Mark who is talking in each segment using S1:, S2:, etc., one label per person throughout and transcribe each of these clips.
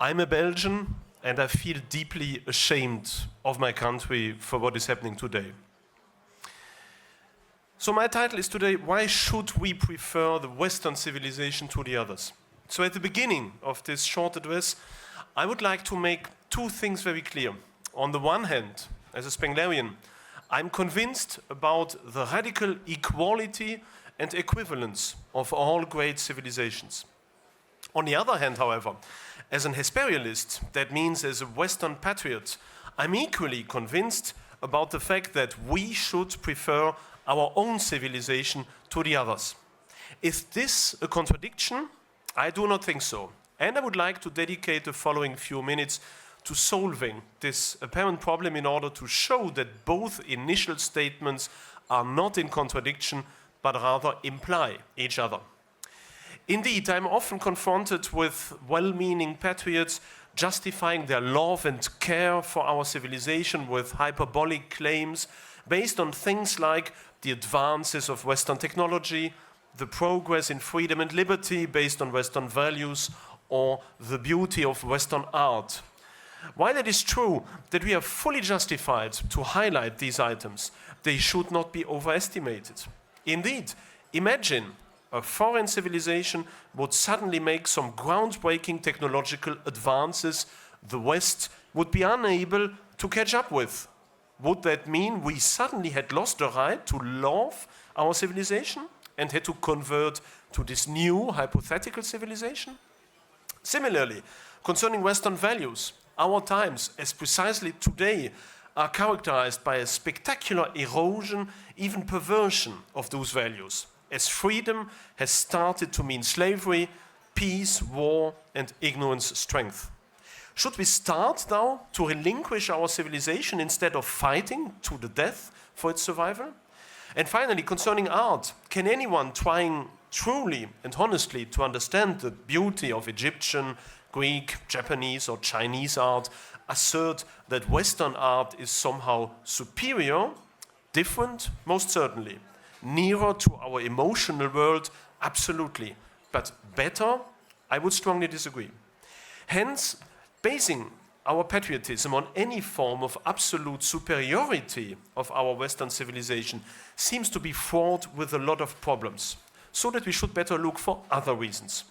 S1: I'm a Belgian, and I feel deeply ashamed of my country for what is happening today. So my title is today, Why Should We Prefer the Western Civilization to the Others? So at the beginning of this short address, I would like to make two things very clear. On the one hand, as a Spenglerian, I'm convinced about the radical equality and equivalence of all great civilizations. On the other hand, however, as an Hesperialist, that means as a Western patriot, I'm equally convinced about the fact that we should prefer our own civilization to the others. Is this a contradiction? I do not think so. And I would like to dedicate the following few minutes to solving this apparent problem in order to show that both initial statements are not in contradiction, but rather imply each other. Indeed, I'm often confronted with well-meaning patriots justifying their love and care for our civilization with hyperbolic claims based on things like the advances of Western technology, the progress in freedom and liberty based on Western values, or the beauty of Western art. While it is true that we are fully justified to highlight these items, they should not be overestimated. Indeed, imagine a foreign civilization would suddenly make some groundbreaking technological advances the West would be unable to catch up with. Would that mean we suddenly had lost the right to love our civilization and had to convert to this new hypothetical civilization? Similarly, concerning Western values, our times, as precisely today, are characterized by a spectacular erosion, even perversion of those values, as freedom has started to mean slavery, peace, war, and ignorance strength. Should we start now to relinquish our civilization instead of fighting to the death for its survival? And finally, concerning art, can anyone trying truly and honestly to understand the beauty of Egyptian, Greek, Japanese, or Chinese art assert that Western art is somehow superior? Different? Most certainly. Nearer to our emotional world? Absolutely. But better? I would strongly disagree. Hence, basing our patriotism on any form of absolute superiority of our Western civilization seems to be fraught with a lot of problems, so that we should better look for other reasons.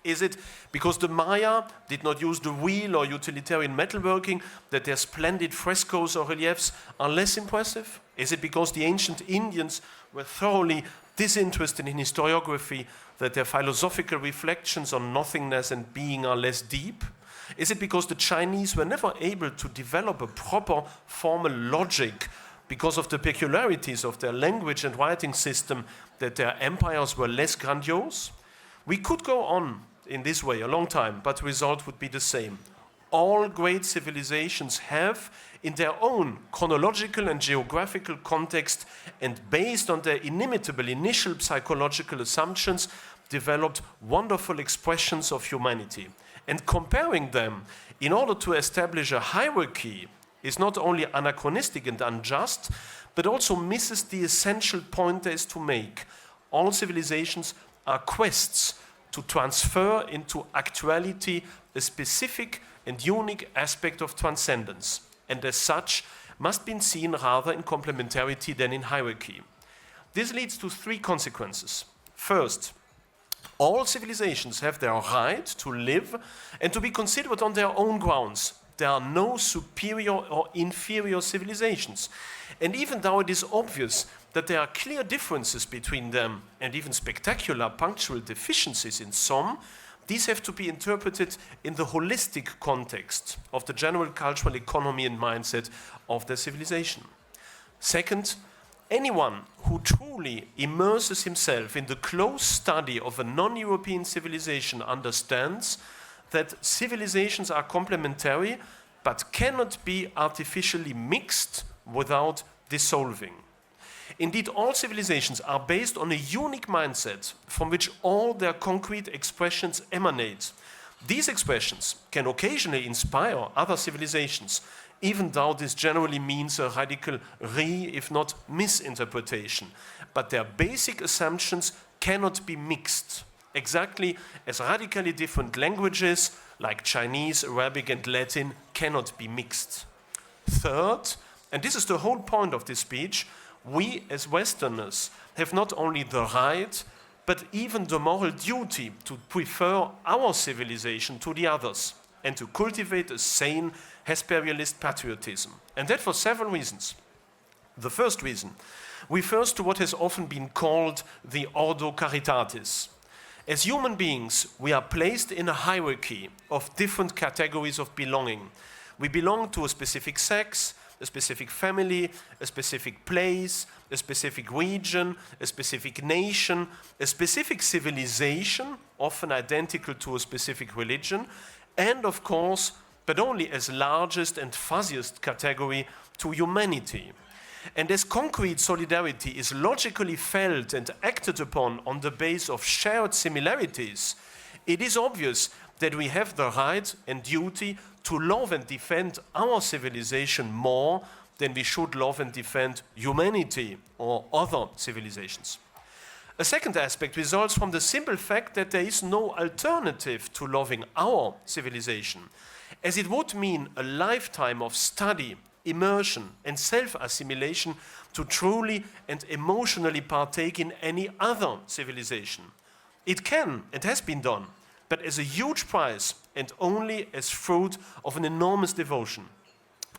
S1: Is it because the Maya did not use the wheel or utilitarian metalworking that their splendid frescoes or reliefs are less impressive? Is it because the ancient Indians were thoroughly disinterested in historiography that their philosophical reflections on nothingness and being are less deep? Is it because the Chinese were never able to develop a proper formal logic because of the peculiarities of their language and writing system that their empires were less grandiose? We could go on in this way a long time, but the result would be the same. All great civilizations have, in their own chronological and geographical context, and based on their inimitable initial psychological assumptions, developed wonderful expressions of humanity. And comparing them in order to establish a hierarchy is not only anachronistic and unjust, but also misses the essential point there is to make. All civilizations are quests to transfer into actuality a specific and unique aspect of transcendence, and as such must be seen rather in complementarity than in hierarchy. This leads to three consequences. First, all civilizations have their right to live and to be considered on their own grounds. There are no superior or inferior civilizations. And even though it is obvious that there are clear differences between them and even spectacular punctual deficiencies in some, these have to be interpreted in the holistic context of the general cultural economy and mindset of their civilization. Second, anyone who truly immerses himself in the close study of a non-European civilization understands that civilizations are complementary but cannot be artificially mixed without dissolving. Indeed, all civilizations are based on a unique mindset from which all their concrete expressions emanate. These expressions can occasionally inspire other civilizations, even though this generally means a radical if not misinterpretation. But their basic assumptions cannot be mixed. exactly as radically different languages like Chinese, Arabic and Latin cannot be mixed. Third, and this is the whole point of this speech, we as Westerners have not only the right, but even the moral duty to prefer our civilization to the others and to cultivate a sane Hesperialist patriotism. And that for several reasons. The first reason refers to what has often been called the Ordo Caritatis. As human beings, we are placed in a hierarchy of different categories of belonging. We belong to a specific sex, a specific family, a specific place, a specific region, a specific nation, a specific civilization, often identical to a specific religion, and of course, but only as largest and fuzziest category, to humanity. And as concrete solidarity is logically felt and acted upon on the basis of shared similarities, it is obvious that we have the right and duty to love and defend our civilization more than we should love and defend humanity or other civilizations. A second aspect results from the simple fact that there is no alternative to loving our civilization, as it would mean a lifetime of study, immersion, and self-assimilation to truly and emotionally partake in any other civilization. It can and has been done, but as a huge price and only as fruit of an enormous devotion.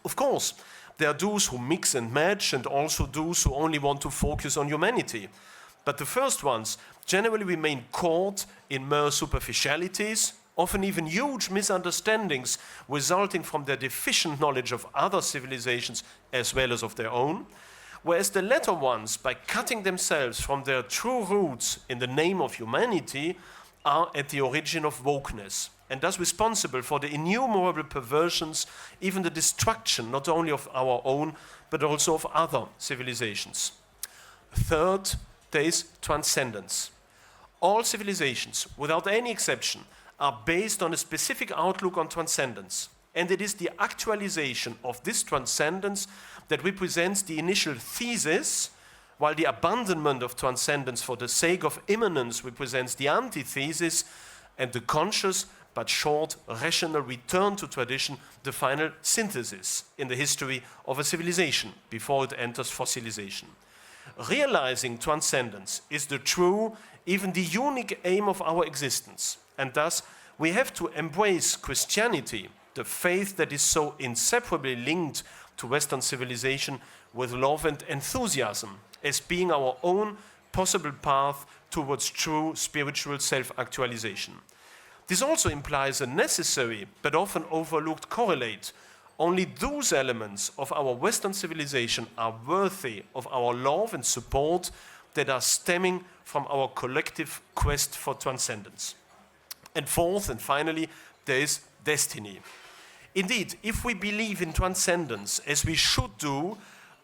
S1: Of course, there are those who mix and match and also those who only want to focus on humanity. But the first ones generally remain caught in mere superficialities, often even huge misunderstandings resulting from their deficient knowledge of other civilizations as well as of their own, whereas the latter ones, by cutting themselves from their true roots in the name of humanity, are at the origin of wokeness, and thus responsible for the innumerable perversions, even the destruction not only of our own, but also of other civilizations. Third, there is transcendence. All civilizations, without any exception, are based on a specific outlook on transcendence, and it is the actualization of this transcendence that represents the initial thesis, while the abandonment of transcendence for the sake of immanence represents the antithesis, and the conscious but short rational return to tradition, the final synthesis in the history of a civilization before it enters fossilization. Realizing transcendence is the true, even the unique aim of our existence, and thus we have to embrace Christianity, the faith that is so inseparably linked to Western civilization, with love and enthusiasm, as being our own possible path towards true spiritual self-actualization. This also implies a necessary but often overlooked correlate. Only those elements of our Western civilization are worthy of our love and support that are stemming from our collective quest for transcendence. And fourth and finally, there is destiny. Indeed, if we believe in transcendence, as we should do,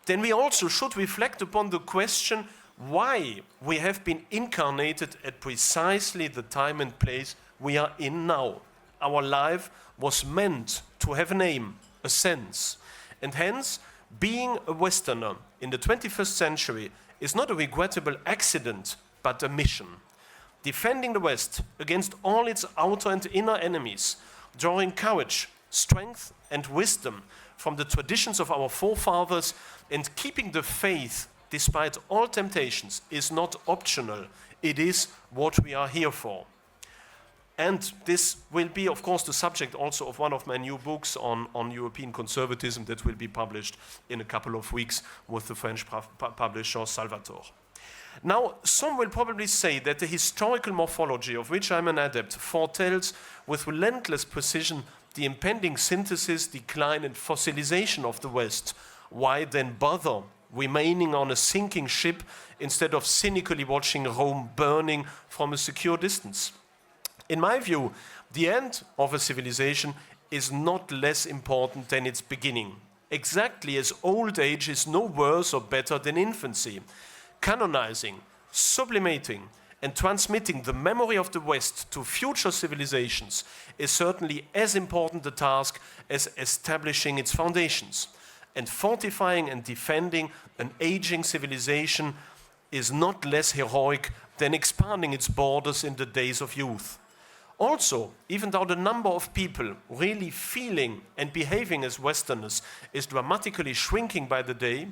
S1: then we also should reflect upon the question why we have been incarnated at precisely the time and place we are in now. Our life was meant to have a name, a sense, and hence, being a Westerner in the 21st century is not a regrettable accident, but a mission. Defending the West against all its outer and inner enemies, drawing courage, strength, and wisdom from the traditions of our forefathers, and keeping the faith despite all temptations is not optional. It is what we are here for. And this will be, of course, the subject also of one of my new books on European conservatism that will be published in a couple of weeks with the French publisher Salvatore. Now, some will probably say that the historical morphology of which I'm an adept foretells with relentless precision the impending synthesis, decline, and fossilization of the West. Why then bother remaining on a sinking ship instead of cynically watching Rome burning from a secure distance? In my view, the end of a civilization is not less important than its beginning, exactly as old age is no worse or better than infancy. Canonizing, sublimating, and transmitting the memory of the West to future civilizations is certainly as important a task as establishing its foundations. And fortifying and defending an aging civilization is not less heroic than expanding its borders in the days of youth. Also, even though the number of people really feeling and behaving as Westerners is dramatically shrinking by the day,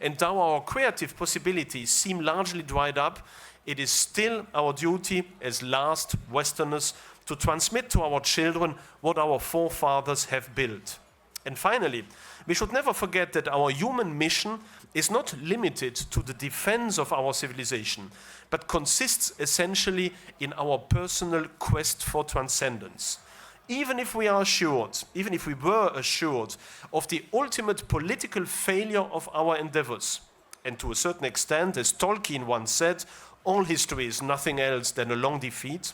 S1: and though our creative possibilities seem largely dried up, it is still our duty as last Westerners to transmit to our children what our forefathers have built. And finally, we should never forget that our human mission is not limited to the defense of our civilization, but consists essentially in our personal quest for transcendence. Even if we were assured of the ultimate political failure of our endeavors, and to a certain extent, as Tolkien once said, all history is nothing else than a long defeat,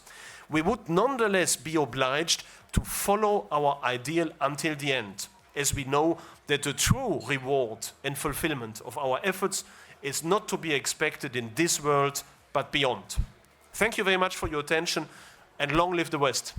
S1: we would nonetheless be obliged to follow our ideal until the end, as we know that the true reward and fulfillment of our efforts is not to be expected in this world, but beyond. Thank you very much for your attention, and long live the West.